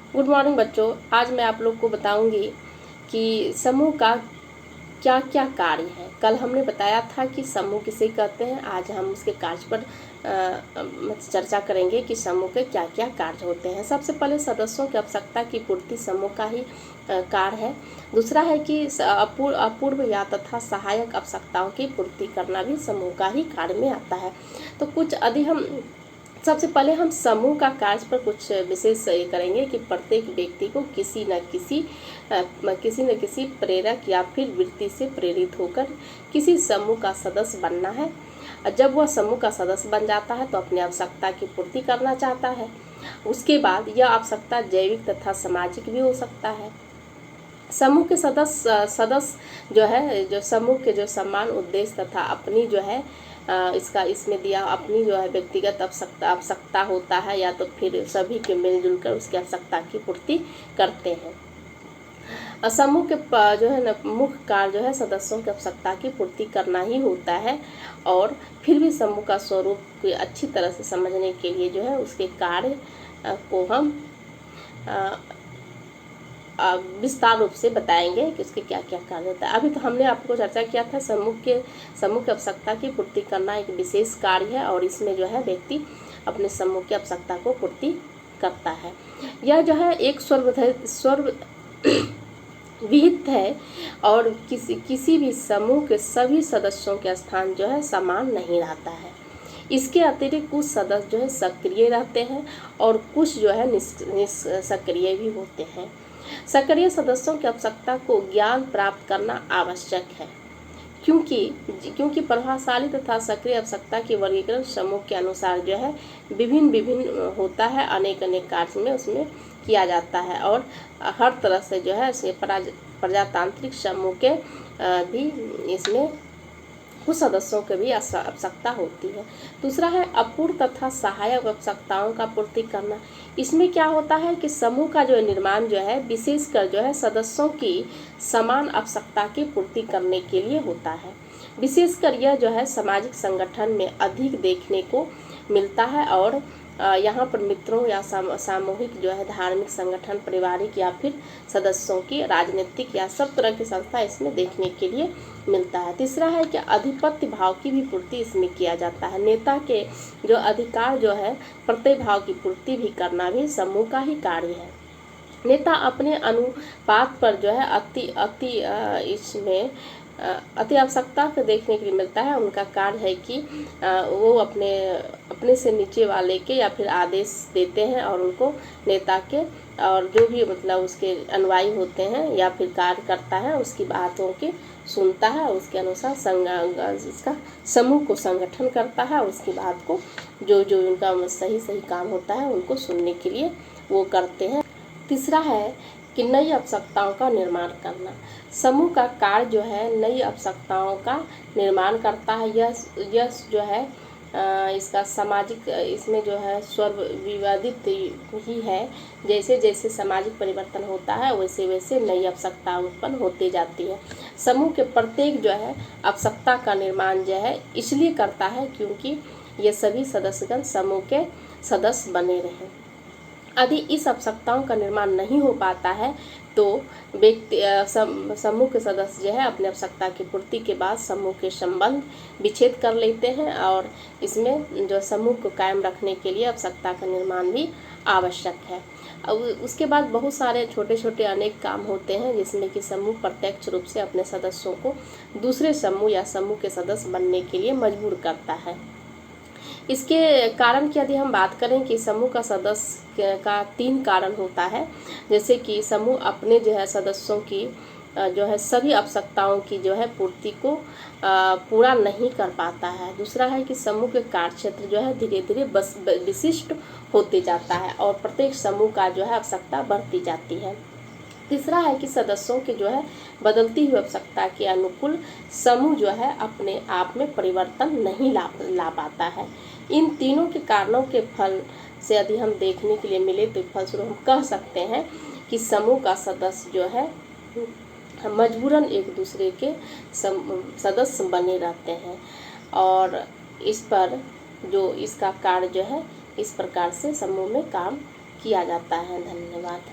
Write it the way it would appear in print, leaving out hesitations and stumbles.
Good morning बच्चों। आज मैं आप लोग को बताऊंगी कि समूह का क्या क्या कार्य है। कल हमने बताया था कि समूह किसे कहते हैं। आज हम उसके कार्य पर चर्चा करेंगे कि समूह के क्या क्या कार्य होते हैं। सबसे पहले सदस्यों की आवश्यकता की पूर्ति समूह का ही कार्य है। दूसरा है कि अपूर्व या तथा सहायक आवश्यकताओं की पूर्ति करना भी समूह का ही कार्य में आता है। तो कुछ हम सबसे पहले हम समूह का कार्य पर कुछ विशेष करेंगे कि प्रत्येक व्यक्ति को किसी न किसी प्रेरक या फिर वृत्ति से प्रेरित होकर किसी समूह का सदस्य बनना है। जब वह समूह का सदस्य बन जाता है तो अपनी आवश्यकता की पूर्ति करना चाहता है। उसके बाद यह आवश्यकता जैविक तथा सामाजिक भी हो सकता है। समूह के सदस्य जो समूह के जो सम्मान उद्देश्य तथा अपनी जो है इसमें दिया अपनी जो है व्यक्तिगत आवश्यकता होता है, या तो फिर सभी के मिलजुल कर उसकी आवश्यकता की पूर्ति करते हैं। समूह के जो है ना मुख्य कार्य जो है सदस्यों की आवश्यकता की पूर्ति करना ही होता है। और फिर भी समूह का स्वरूप को अच्छी तरह से समझने के लिए जो है उसके कार्य को हम विस्तार रूप से बताएंगे कि उसके क्या क्या कार्य होता है। अभी तो हमने आपको चर्चा किया था समूह की आवश्यकता की पूर्ति करना एक विशेष कार्य है, और इसमें जो है व्यक्ति अपने समूह की आवश्यकता को पूर्ति करता है। यह जो है एक स्वर विहित है, और किसी भी समूह के सभी सदस्यों के स्थान जो है समान नहीं रहता है। इसके अतिरिक्त कुछ सदस्य जो है सक्रिय रहते हैं और कुछ जो है निष्क्रिय भी होते हैं। सक्रिय सदस्यों की आवश्यकता को ज्ञान प्राप्त करना आवश्यक है, क्योंकि प्रभावशाली तथा सक्रिय आवश्यकता की वर्गीकरण समूह के अनुसार जो है विभिन्न होता है। अनेक कार्य में उसमें किया जाता है, और हर तरह से जो है प्रजातांत्रिक समूह के भी इसमें कुछ सदस्यों की भी आवश्यकता होती है। दूसरा है अपूर्ण तथा सहायक आवश्यकताओं का पूर्ति करना। इसमें क्या होता है कि समूह का जो निर्माण जो है विशेषकर जो है सदस्यों की समान आवश्यकता की पूर्ति करने के लिए होता है। विशेषकर यह जो है सामाजिक संगठन में अधिक देखने को मिलता है, और यहाँ पर मित्रों या सामूहिक जो है धार्मिक संगठन, पारिवारिक या फिर सदस्यों की राजनीतिक या सब तरह की संस्था इसमें देखने के लिए मिलता है। तीसरा है कि आधिपत्य भाव की भी पूर्ति इसमें किया जाता है। नेता के जो अधिकार जो है प्रत्यय भाव की पूर्ति भी करना भी समूह का ही कार्य है। नेता अपने अनुपात पर जो है इसमें अति आवश्यकता को देखने के लिए मिलता है। उनका कार्य है कि वो अपने से नीचे वाले के या फिर आदेश देते हैं, और उनको नेता के और जो भी मतलब उसके अनुयायी होते हैं या फिर कार्य करता है उसकी बातों की सुनता है, उसके अनुसार इसका समूह को संगठन करता है। उसकी बात को जो उनका सही काम होता है उनको सुनने के लिए वो करते हैं। तीसरा है कि नई आवश्यकताओं का निर्माण करना। समूह का कार्य जो है नई आवश्यकताओं का निर्माण करता है। यह जो है इसका सामाजिक इसमें जो है स्वर विवादित ही है। जैसे जैसे सामाजिक परिवर्तन होता है वैसे वैसे नई आवश्यकता उत्पन्न होती जाती है। समूह के प्रत्येक जो है आवश्यकता का निर्माण जो है इसलिए करता है क्योंकि ये सभी सदस्यगण समूह के सदस्य बने रहें। यदि इस आवश्यकताओं का निर्माण नहीं हो पाता है तो व्यक्ति समूह के सदस्य जो है अपनी आवश्यकता की पूर्ति के बाद समूह के संबंध विच्छेद कर लेते हैं, और इसमें जो समूह को कायम रखने के लिए आवश्यकता का निर्माण भी आवश्यक है। उसके बाद बहुत सारे छोटे छोटे अनेक काम होते हैं जिसमें कि समूह प्रत्यक्ष रूप से अपने सदस्यों को दूसरे समूह या समूह के सदस्य बनने के लिए मजबूर करता है। इसके कारण की यदि हम बात करें कि समूह का सदस्य का 3 कारण होता है। जैसे कि समूह अपने जो है सदस्यों की जो है सभी आवश्यकताओं की जो है पूर्ति को पूरा नहीं कर पाता है। दूसरा है कि समूह के कार्य क्षेत्र जो है धीरे धीरे विशिष्ट होते जाता है, और प्रत्येक समूह का जो है आवश्यकता बढ़ती जाती है। तीसरा है कि सदस्यों की जो है बदलती हुई आवश्यकता के अनुकूल समूह जो है अपने आप में परिवर्तन नहीं ला पाता है। इन तीनों के कारणों के फल से यदि हम देखने के लिए मिले तो फलस्वरूप हम कह सकते हैं कि समूह का सदस्य जो है मजबूरन एक दूसरे के सदस्य बने रहते हैं, और इस पर जो इसका कार्य जो है इस प्रकार से समूह में काम किया जाता है। धन्यवाद।